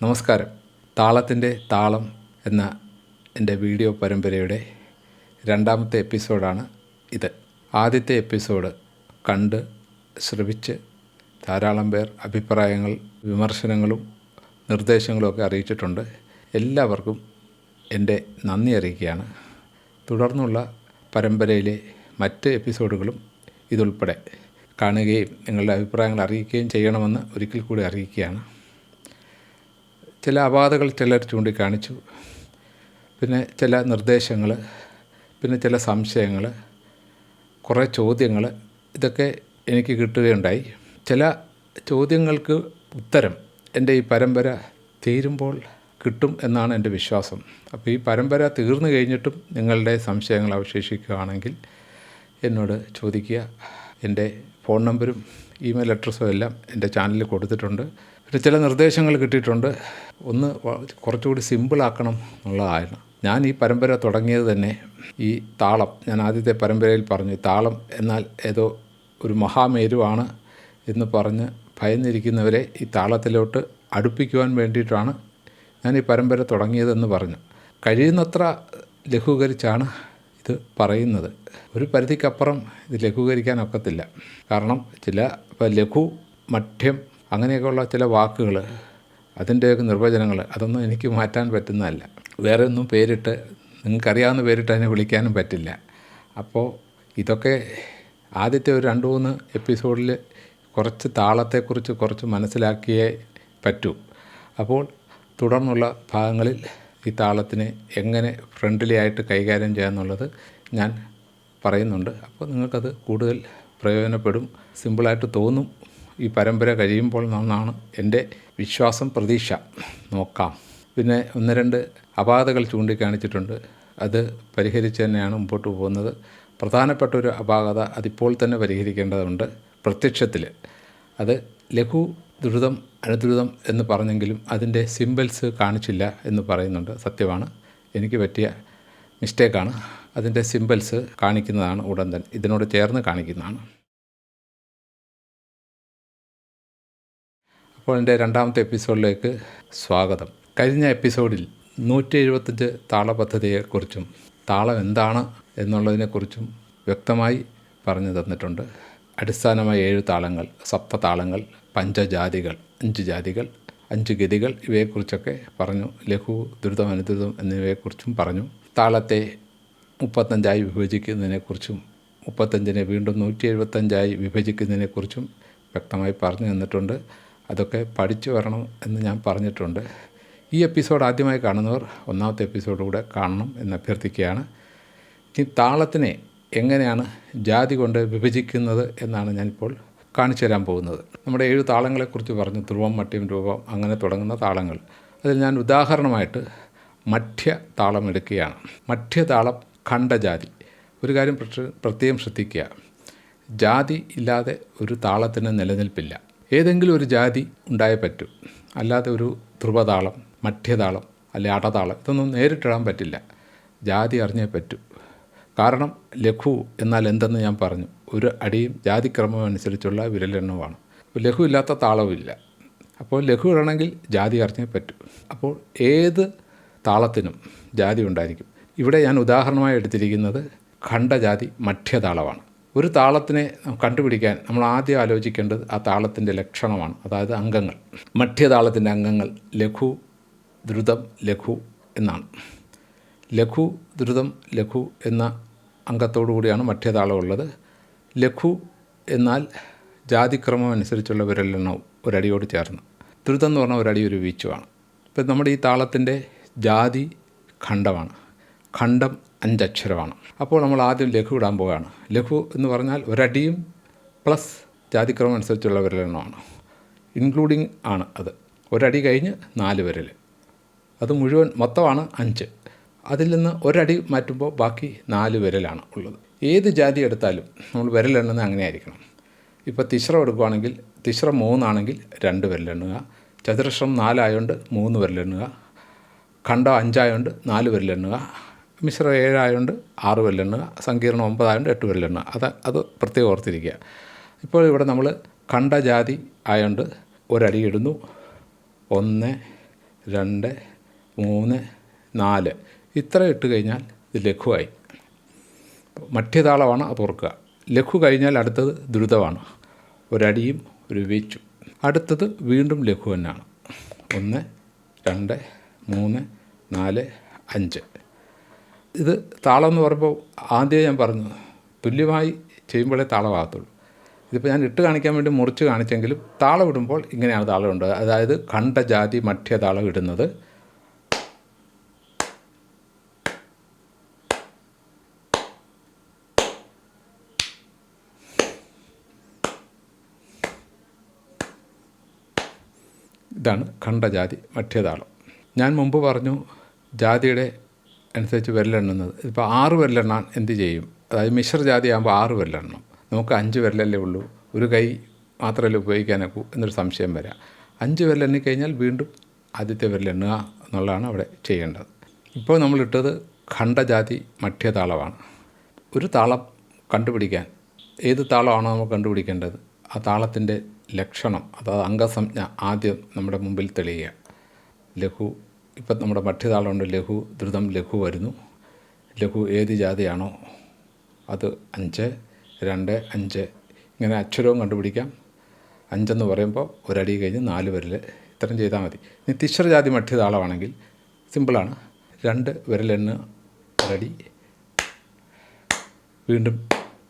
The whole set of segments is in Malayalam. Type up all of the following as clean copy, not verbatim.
നമസ്കാരം. താളത്തിൻ്റെ താളം എന്ന എൻ്റെ വീഡിയോ പരമ്പരയുടെ രണ്ടാമത്തെ എപ്പിസോഡാണ് ഇത്. ആദ്യത്തെ എപ്പിസോഡ് കണ്ട് ശ്രവിച്ച് ധാരാളം പേർ അഭിപ്രായങ്ങൾ, വിമർശനങ്ങളും നിർദ്ദേശങ്ങളുമൊക്കെ അറിയിച്ചിട്ടുണ്ട്. എല്ലാവർക്കും എൻ്റെ നന്ദി അറിയിക്കുകയാണ്. തുടർന്നുള്ള പരമ്പരയിലെ മറ്റ് എപ്പിസോഡുകളും ഇതുൾപ്പെടെ കാണുകയും നിങ്ങളുടെ അഭിപ്രായങ്ങൾ അറിയിക്കുകയും ചെയ്യണമെന്ന് ഒരിക്കൽ കൂടി അറിയിക്കുകയാണ്. ചില അപാധകൾ ചിലർ ചൂണ്ടിക്കാണിച്ചു, പിന്നെ ചില നിർദ്ദേശങ്ങൾ, പിന്നെ ചില സംശയങ്ങൾ, കുറേ ചോദ്യങ്ങൾ, ഇതൊക്കെ എനിക്ക് കിട്ടുകയുണ്ടായി. ചില ചോദ്യങ്ങൾക്ക് ഉത്തരം എൻ്റെ ഈ പരമ്പര തീരുമ്പോൾ കിട്ടും എന്നാണ് എൻ്റെ വിശ്വാസം. അപ്പോൾ ഈ പരമ്പര തീർന്നു കഴിഞ്ഞിട്ടും നിങ്ങളുടെ സംശയങ്ങൾ അവശേഷിക്കുകയാണെങ്കിൽ എന്നോട് ചോദിക്കുക. എൻ്റെ ഫോൺ നമ്പരും ഇമെയിൽ അഡ്രസ്സും എല്ലാം എൻ്റെ ചാനലിൽ കൊടുത്തിട്ടുണ്ട്. പിന്നെ ചില നിർദ്ദേശങ്ങൾ കിട്ടിയിട്ടുണ്ട്. ഒന്ന് കുറച്ചുകൂടി സിമ്പിളാക്കണം എന്നുള്ളതായിരുന്നു. ഞാൻ ഈ പരമ്പര തുടങ്ങിയത് തന്നെ ഈ താളം, ഞാൻ ആദ്യത്തെ പരമ്പരയിൽ പറഞ്ഞു, താളം എന്നാൽ ഏതോ ഒരു മഹാമേരുവാണ് എന്ന് പറഞ്ഞ് ഭയന്നിരിക്കുന്നവരെ ഈ താളത്തിലോട്ട് അടുപ്പിക്കുവാൻ വേണ്ടിയിട്ടാണ് ഞാൻ ഈ പരമ്പര തുടങ്ങിയതെന്ന് പറഞ്ഞു. കഴിയുന്നത്ര ലഘൂകരിച്ചാണ് ഇത് പറയുന്നത്. ഒരു പരിധിക്കപ്പുറം ഇത് ലഘൂകരിക്കാനൊക്കത്തില്ല. കാരണം ഇപ്പോൾ ലഘു, മധ്യം അങ്ങനെയൊക്കെയുള്ള ചില വാക്കുകൾ, അതിൻ്റെയൊക്കെ നിർവചനങ്ങൾ, അതൊന്നും എനിക്ക് മാറ്റാൻ പറ്റുന്നതല്ല. വേറെ ഒന്നും പേരിട്ട്, നിങ്ങൾക്കറിയാവുന്ന പേരിട്ട് അതിനെ വിളിക്കാനും പറ്റില്ല. അപ്പോൾ ഇതൊക്കെ ആദ്യത്തെ ഒരു 2-3 എപ്പിസോഡിൽ കുറച്ച് താളത്തെക്കുറിച്ച് കുറച്ച് മനസ്സിലാക്കിയേ പറ്റൂ. അപ്പോൾ തുടർന്നുള്ള ഭാഗങ്ങളിൽ ഈ താളത്തിനെ എങ്ങനെ ഫ്രണ്ട്ലി ആയിട്ട് കൈകാര്യം ചെയ്യാമെന്നുള്ളത് ഞാൻ പറയുന്നുണ്ട്. അപ്പോൾ നിങ്ങൾക്കത് കൂടുതൽ പ്രയോജനപ്പെടും, സിമ്പിളായിട്ട് തോന്നും ഈ പരമ്പര കഴിയുമ്പോൾ എന്നാണ് എൻ്റെ വിശ്വാസം, പ്രതീക്ഷ. നോക്കാം. പിന്നെ 1-2 അപാകതകൾ ചൂണ്ടിക്കാണിച്ചിട്ടുണ്ട്. അത് പരിഹരിച്ച് തന്നെയാണ് മുമ്പോട്ട് പോകുന്നത്. പ്രധാനപ്പെട്ട ഒരു അപാകത അതിപ്പോൾ തന്നെ പരിഹരിക്കേണ്ടതുണ്ട്. പ്രത്യക്ഷത്തിൽ അത് ലഘു, ദ്രുതം, അനുദ്രുതം എന്ന് പറഞ്ഞെങ്കിലും അതിൻ്റെ സിമ്പിൾസ് കാണിച്ചില്ല എന്ന് പറയുന്നുണ്ട്. സത്യമാണ്, എനിക്ക് പറ്റിയ മിസ്റ്റേക്കാണ്. അതിൻ്റെ സിമ്പിൾസ് കാണിക്കുന്നതാണ് ഉടൻ തന്നെ, ഇതിനോട് ചേർന്ന് കാണിക്കുന്നതാണ്. അപ്പോൾ എൻ്റെ രണ്ടാമത്തെ എപ്പിസോഡിലേക്ക് സ്വാഗതം. കഴിഞ്ഞ എപ്പിസോഡിൽ 175 താള പദ്ധതിയെക്കുറിച്ചും താളം എന്താണ് എന്നുള്ളതിനെക്കുറിച്ചും വ്യക്തമായി പറഞ്ഞു തന്നിട്ടുണ്ട്. അടിസ്ഥാനമായ 7 താളങ്ങൾ, സപ്തതാളങ്ങൾ, പഞ്ചജാതികൾ, 5 ജാതികൾ, 5 ഗതികൾ, ഇവയെക്കുറിച്ചൊക്കെ പറഞ്ഞു. ലഘു, ദ്രുതം, അനുദ്രുതം എന്നിവയെക്കുറിച്ചും പറഞ്ഞു. താളത്തെ 35 വിഭജിക്കുന്നതിനെക്കുറിച്ചും 35 വീണ്ടും 175 വിഭജിക്കുന്നതിനെക്കുറിച്ചും വ്യക്തമായി പറഞ്ഞു തന്നിട്ടുണ്ട്. അതൊക്കെ പഠിച്ചു വരണം എന്ന് ഞാൻ പറഞ്ഞിട്ടുണ്ട്. ഈ എപ്പിസോഡ് ആദ്യമായി കാണുന്നവർ ഒന്നാമത്തെ എപ്പിസോഡ് കൂടെ കാണണം എന്ന് അഭ്യർത്ഥിക്കുകയാണ്. ഈ താളത്തിനെ എങ്ങനെയാണ് ജാതി കൊണ്ട് വിഭജിക്കുന്നത് എന്നാണ് ഞാനിപ്പോൾ കാണിച്ചു തരാൻ പോകുന്നത്. നമ്മുടെ 7 താളങ്ങളെക്കുറിച്ച് പറഞ്ഞു. ധ്രുവം, മട്യം, രൂപം, അങ്ങനെ തുടങ്ങുന്ന താളങ്ങൾ. അതിൽ ഞാൻ ഉദാഹരണമായിട്ട് മധ്യ താളം എടുക്കുകയാണ്. മധ്യതാളം ഖണ്ഡജാതി. ഒരു കാര്യം പ്രത്യേകം ശ്രദ്ധിക്കുക, ജാതി ഇല്ലാതെ ഒരു താളത്തിന് നിലനിൽപ്പില്ല. ഏതെങ്കിലും ഒരു ജാതി ഉണ്ടായേ പറ്റൂ. അല്ലാതെ ഒരു ധ്രുവതാളം, മധ്യതാളം, അല്ലെ അടതാളം, ഇതൊന്നും നേരിട്ടിടാൻ പറ്റില്ല. ജാതി അറിഞ്ഞേ പറ്റൂ. കാരണം ലഘു എന്നാൽ എന്തെന്ന് ഞാൻ പറഞ്ഞു. ഒരു അടിയും ജാതിക്രമം അനുസരിച്ചുള്ള വിരലെണ്ണവുമാണ്. ലഘു ഇല്ലാത്ത താളവുമില്ല. അപ്പോൾ ലഘു ഇടണമെങ്കിൽ ജാതി അറിഞ്ഞേ പറ്റൂ. അപ്പോൾ ഏത് താളത്തിനും ജാതി ഉണ്ടായിരിക്കും. ഇവിടെ ഞാൻ ഉദാഹരണമായി എടുത്തിരിക്കുന്നത് ഖണ്ഡജാതി മധ്യതാളമാണ്. ഒരു താളത്തിനെ കണ്ടുപിടിക്കാൻ നമ്മൾ ആദ്യം ആലോചിക്കേണ്ടത് ആ താളത്തിൻ്റെ ലക്ഷണമാണ്, അതായത് അംഗങ്ങൾ. മധ്യതാളത്തിൻ്റെ അംഗങ്ങൾ ലഘു, ദ്രുതം, ലഘു എന്നാണ്. ലഘു, ദ്രുതം, ലഘു എന്ന അംഗത്തോടു കൂടിയാണ് മധ്യതാളം ഉള്ളത്. ലഘു എന്നാൽ ജാതിക്രമം അനുസരിച്ചുള്ള വിരലെണ്ണവും ഒരടിയോട് ചേർന്ന്. ദ്രുതം എന്ന് പറഞ്ഞാൽ ഒരടി ഒരു വീച്ചുമാണ്. ഇപ്പം നമ്മുടെ ഈ താളത്തിൻ്റെ ജാതി ഖണ്ഡമാണ്. ഖണ്ഡം 5 അക്ഷരമാണ്. അപ്പോൾ നമ്മൾ ആദ്യം ലഘു ഇടാൻ പോവുകയാണ്. ലഘു എന്ന് പറഞ്ഞാൽ ഒരടിയും പ്ലസ് ജാതിക്രമം അനുസരിച്ചുള്ള വിരലെണ്ണമാണ്. ഇൻക്ലൂഡിങ് ആണ് അത്. ഒരടി കഴിഞ്ഞ് 4 വിരൽ, അത് മുഴുവൻ മൊത്തമാണ് 5. അതിൽ നിന്ന് ഒരടി മാറ്റുമ്പോൾ ബാക്കി 4 വിരലാണ് ഉള്ളത്. ഏത് ജാതി എടുത്താലും നമ്മൾ വിരലെണ്ണുന്നത് അങ്ങനെ ആയിരിക്കണം. ഇപ്പോൾ തിശ്രം എടുക്കുകയാണെങ്കിൽ തിശ്രം 3 ആണെങ്കിൽ 2 വിരലെണ്ണുക. ചതുരശ്രം 4 ആയതുകൊണ്ട് 3 വിരലെണ്ണുക. ഖണ്ഡം 5 ആയതുകൊണ്ട് 4 വിരലെണ്ണുക. മിശ്രം 7 ആയതുകൊണ്ട് 6 വിരലെണ്ണുക. സങ്കീർണം 9 ആയതുകൊണ്ട് 8 വിരലെണ്ണുക. അത് പ്രത്യേകം ഓർത്തിരിക്കുക. ഇപ്പോൾ ഇവിടെ നമ്മൾ ഖണ്ഡജാതി ആയതുകൊണ്ട് ഒരടി ഇടുന്നു. 1, 2 3 4 ഇത്ര ഇട്ട് കഴിഞ്ഞാൽ ഇത് ലഘുവായി. മധ്യതാളമാണ്, അത് ഓർക്കുക. ലഘു കഴിഞ്ഞാൽ അടുത്തത് ദ്രുതമാണ്. ഒരടിയും ഒരു വീച്ചും. അടുത്തത് വീണ്ടും ലഘു തന്നെയാണ്. 1 2 3 4 5. ഇത് താളം എന്ന് പറയുമ്പോൾ ആദ്യം ഞാൻ പറഞ്ഞു തുല്യമായി ചെയ്യുമ്പോഴേ താളമാകത്തുള്ളൂ. ഇതിപ്പോൾ ഞാൻ ഇട്ട് കാണിക്കാൻ വേണ്ടി മുറിച്ച് കാണിച്ചെങ്കിലും താളം ഇടുമ്പോൾ ഇങ്ങനെയാണ് താളം ഉണ്ട്. അതായത് ഖണ്ഡജാതി മധ്യതാളം ഇടുന്നത്. ഇതാണ് ഖണ്ഡജാതി മധ്യതാളം. ഞാൻ മുമ്പ് പറഞ്ഞു ജാതിയുടെ അനുസരിച്ച് വിരലെണ്ണുന്നത്. ഇപ്പോൾ 6 വിരലെണ്ണാൻ എന്ത് ചെയ്യും? അതായത് മിശ്രജാതി ആകുമ്പോൾ 6 വിരലെണ്ണണം. നമുക്ക് 5 വിരലല്ലേ ഉള്ളൂ, ഒരു കൈ മാത്രമല്ലേ ഉപയോഗിക്കാനൊക്കൂ എന്നൊരു സംശയം വരാം. 5 വിരലെണ്ണി കഴിഞ്ഞാൽ വീണ്ടും ആദ്യത്തെ വിരലെണ്ണുക എന്നുള്ളതാണ് അവിടെ ചെയ്യേണ്ടത്. ഇപ്പോൾ നമ്മളിട്ടത് ഖണ്ഡജാതി മധ്യതാളമാണ്. ഒരു താളം കണ്ടുപിടിക്കാൻ ഏത് താളമാണോ നമ്മൾ കണ്ടുപിടിക്കേണ്ടത് ആ താളത്തിൻ്റെ ലക്ഷണം, അതായത് അംഗസംജ്ഞ ആദ്യം നമ്മുടെ മുമ്പിൽ തെളിയുക. ലഘു, ഇപ്പം നമ്മുടെ മധ്യതാളമുണ്ട്, ലഘു, ദ്രുതം, ലഘു വരുന്നു. ലഘു ഏത് ജാതിയാണോ അത് 5 2 5 ഇങ്ങനെ അക്ഷരവും കണ്ടുപിടിക്കാം. 5 എന്ന് പറയുമ്പോൾ ഒരടി കഴിഞ്ഞ് 4 വിരൽ, ഇത്രയും ചെയ്താൽ മതി. ഇനി തിശ്രജാതി മധ്യതാളമാണെങ്കിൽ സിമ്പിളാണ്. 2 വിരലെണ്ണ്, ഒരടി, വീണ്ടും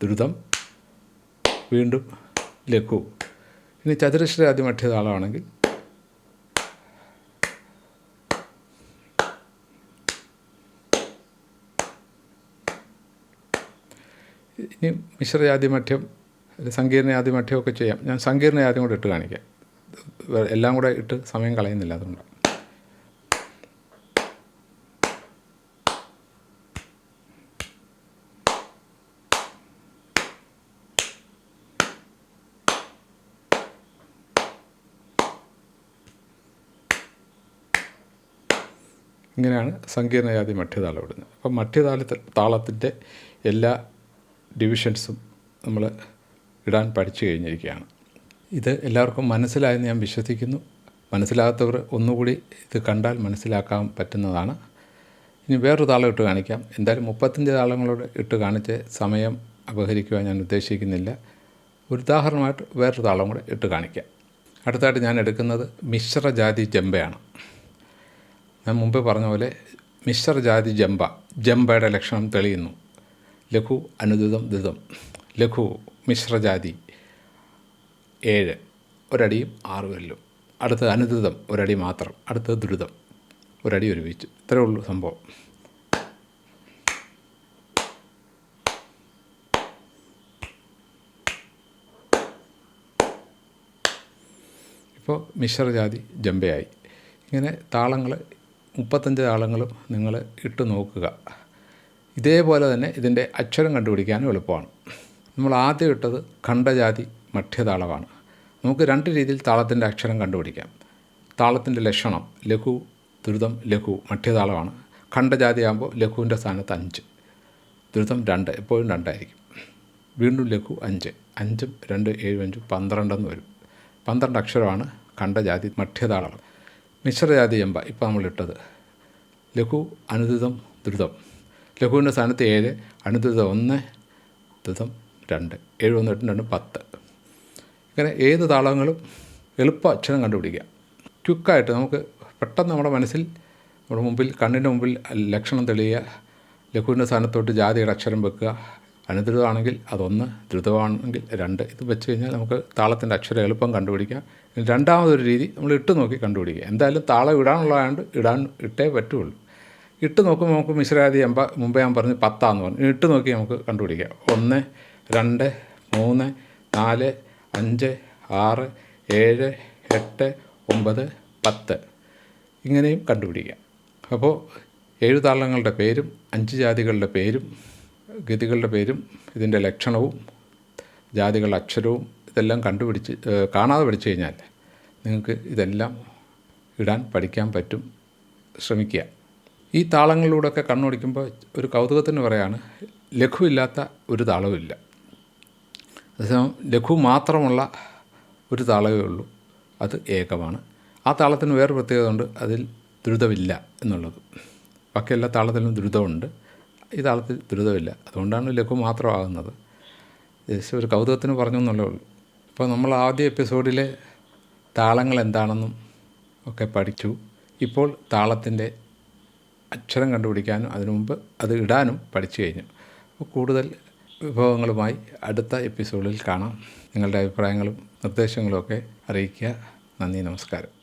ദ്രുതം, വീണ്ടും ലഘു. ഇനി ചതുരശ്രജാതി മധ്യതാളമാണെങ്കിൽ ഇനി മിശ്രജാതി മധ്യം, സങ്കീർണജാതി മധ്യമൊക്കെ ചെയ്യാം. ഞാൻ സങ്കീർണജാതി കൂടെ ഇട്ട് കാണിക്കാം. എല്ലാം കൂടെ ഇട്ട് സമയം കളയുന്നില്ല, അതുകൊണ്ട്. ഇങ്ങനെയാണ് സങ്കീർണജാതി മധ്യതാളം ഇടുന്നത്. അപ്പം താളത്തിൻ്റെ എല്ലാ ഡിവിഷൻസും നമ്മൾ ഇടാൻ പഠിച്ചു കഴിഞ്ഞിരിക്കുകയാണ്. ഇത് എല്ലാവർക്കും മനസ്സിലായെന്ന് ഞാൻ വിശ്വസിക്കുന്നു. മനസ്സിലാകാത്തവർ ഒന്നുകൂടി ഇത് കണ്ടാൽ മനസ്സിലാക്കാൻ പറ്റുന്നതാണ്. ഇനി വേറൊരു താളം ഇട്ട് കാണിക്കാം. എന്തായാലും 35 താളങ്ങളോട് ഇട്ട് കാണിച്ച് സമയം അപഹരിക്കുവാൻ ഞാൻ ഉദ്ദേശിക്കുന്നില്ല. ഒരു ഉദാഹരണമായിട്ട് വേറൊരു താളം കൂടെ ഇട്ട് കാണിക്കാം. അടുത്തായിട്ട് ഞാൻ എടുക്കുന്നത് മിശ്രജാതി ജമ്പയാണ്. ഞാൻ മുമ്പ് പറഞ്ഞ പോലെ മിശ്രജാതി ജമ്പയുടെ ലക്ഷണം തെളിയുന്നു. ലഘു, അനുദ്രുതം, ദ്രുതം. ലഘു മിശ്രജാതി 7, ഒരടിയും 6 വിരലും. അടുത്തത് അനുദ്രുതം, ഒരടി മാത്രം. അടുത്തത് ദ്രുതം, ഒരടി ഒരു വീച്ച്. ഇത്രയേ ഉള്ളൂ സംഭവം. ഇപ്പോൾ മിശ്രജാതി ജമ്പയായി. ഇങ്ങനെ താളങ്ങൾ 35 താളങ്ങളും നിങ്ങൾ ഇട്ട് നോക്കുക. ഇതേപോലെ തന്നെ ഇതിൻ്റെ അക്ഷരം കണ്ടുപിടിക്കാനും എളുപ്പമാണ്. നമ്മൾ ആദ്യം ഇട്ടത് ഖണ്ഡജാതി മധ്യതാളമാണ്. നമുക്ക് 2 രീതിയിൽ താളത്തിൻ്റെ അക്ഷരം കണ്ടുപിടിക്കാം. താളത്തിൻ്റെ ലക്ഷണം ലഘു, ദ്രുതം, ലഘു മധ്യതാളമാണ്. ഖണ്ഡജാതി ആകുമ്പോൾ ലഘുവിൻ്റെ സ്ഥാനത്ത് 5, ദ്രുതം 2, എപ്പോഴും 2 ആയിരിക്കും. വീണ്ടും ലഘു 5, 5ഉം 2 7 5 12 എന്ന് വരും. 12 അക്ഷരമാണ് ഖണ്ഡജാതി മധ്യതാളം. മിശ്രജാതി ജമ്പ ഇപ്പോൾ നമ്മളിട്ടത് ലഘു, അനുദ്രുതം, ദ്രുതം. ലഘുവിൻ്റെ സ്ഥാനത്ത് 7, അനുദ്രുതം 1, ദ്രുതം 2, 7 1 8 2 10. ഇങ്ങനെ ഏത് താളങ്ങളും എളുപ്പ അക്ഷരം കണ്ടുപിടിക്കുക. ക്വിക്കായിട്ട് നമുക്ക് പെട്ടെന്ന് നമ്മുടെ മനസ്സിൽ, നമ്മുടെ മുമ്പിൽ, കണ്ണിൻ്റെ മുമ്പിൽ ലക്ഷണം തെളിയുക. ലഘുവിൻ്റെ സ്ഥാനത്തോട്ട് ജാതിയുടെ അക്ഷരം വെക്കുക. അനുദ്രുതമാണെങ്കിൽ അത്1, ദ്രുതമാണെങ്കിൽ 2. ഇത് വെച്ച് കഴിഞ്ഞാൽ നമുക്ക് താളത്തിൻ്റെ അക്ഷരം എളുപ്പം കണ്ടുപിടിക്കാം. രണ്ടാമതൊരു രീതി നമ്മൾ ഇട്ട് നോക്കി കണ്ടുപിടിക്കുക. എന്തായാലും താളം ഇടാനുള്ളതായതുകൊണ്ട് ഇട്ടേ പറ്റുള്ളൂ. ഇട്ട് നോക്കുമ്പോൾ നമുക്ക് മിശ്രജാതി മുമ്പേ ഞാൻ പറഞ്ഞ് 10 പറഞ്ഞു. ഇട്ട് നോക്കി നമുക്ക് കണ്ടുപിടിക്കാം. 1 2 3 4 5 6 7 8 9 10 ഇങ്ങനെയും കണ്ടുപിടിക്കാം. അപ്പോൾ 7 താളങ്ങളുടെ പേരും 5 ജാതികളുടെ പേരും ഗതികളുടെ പേരും ഇതിൻ്റെ ലക്ഷണവും ജാതികളുടെ അക്ഷരവും ഇതെല്ലാം കാണാതെ പഠിച്ചു കഴിഞ്ഞാൽ നിങ്ങൾക്ക് ഇതെല്ലാം ഇടാൻ പഠിക്കാൻ പറ്റും. ശ്രമിക്കുക. ഈ താളങ്ങളിലൂടെയൊക്കെ കണ്ണോടിക്കുമ്പോൾ ഒരു കൗതുകത്തിന് പറയാണ്, ലഘുവില്ലാത്ത ഒരു താളവുമില്ല. അതേസമയം ലഘു മാത്രമുള്ള ഒരു താളമേ ഉള്ളൂ, അത് ഏകമാണ്. ആ താളത്തിന് വേറെ പ്രത്യേകത ഉണ്ട്. അതിൽ ദ്രുതമില്ല എന്നുള്ളത്. ബാക്കി എല്ലാ താളത്തിലും ദ്രുതമുണ്ട്, ഈ താളത്തിൽ ദ്രുതമില്ല. അതുകൊണ്ടാണ് ലഘു മാത്രമാകുന്നത്. ജസ്റ്റ് ഒരു കൗതുകത്തിന് പറഞ്ഞു എന്നുള്ളേ ഉള്ളൂ. അപ്പോൾ നമ്മൾ ആദ്യ എപ്പിസോഡിലെ താളങ്ങൾ എന്താണെന്നും ഒക്കെ പഠിച്ചു. ഇപ്പോൾ താളത്തിൻ്റെ അക്ഷരം കണ്ടുപിടിക്കാനും അതിനു മുമ്പ് അത് ഇടാനും പഠിച്ചു കഴിഞ്ഞു. അപ്പോൾ കൂടുതൽ വിഭവങ്ങളുമായി അടുത്ത എപ്പിസോഡിൽ കാണാം. നിങ്ങളുടെ അഭിപ്രായങ്ങളും നിർദ്ദേശങ്ങളും ഒക്കെ അറിയിക്കുക. നന്ദി, നമസ്കാരം.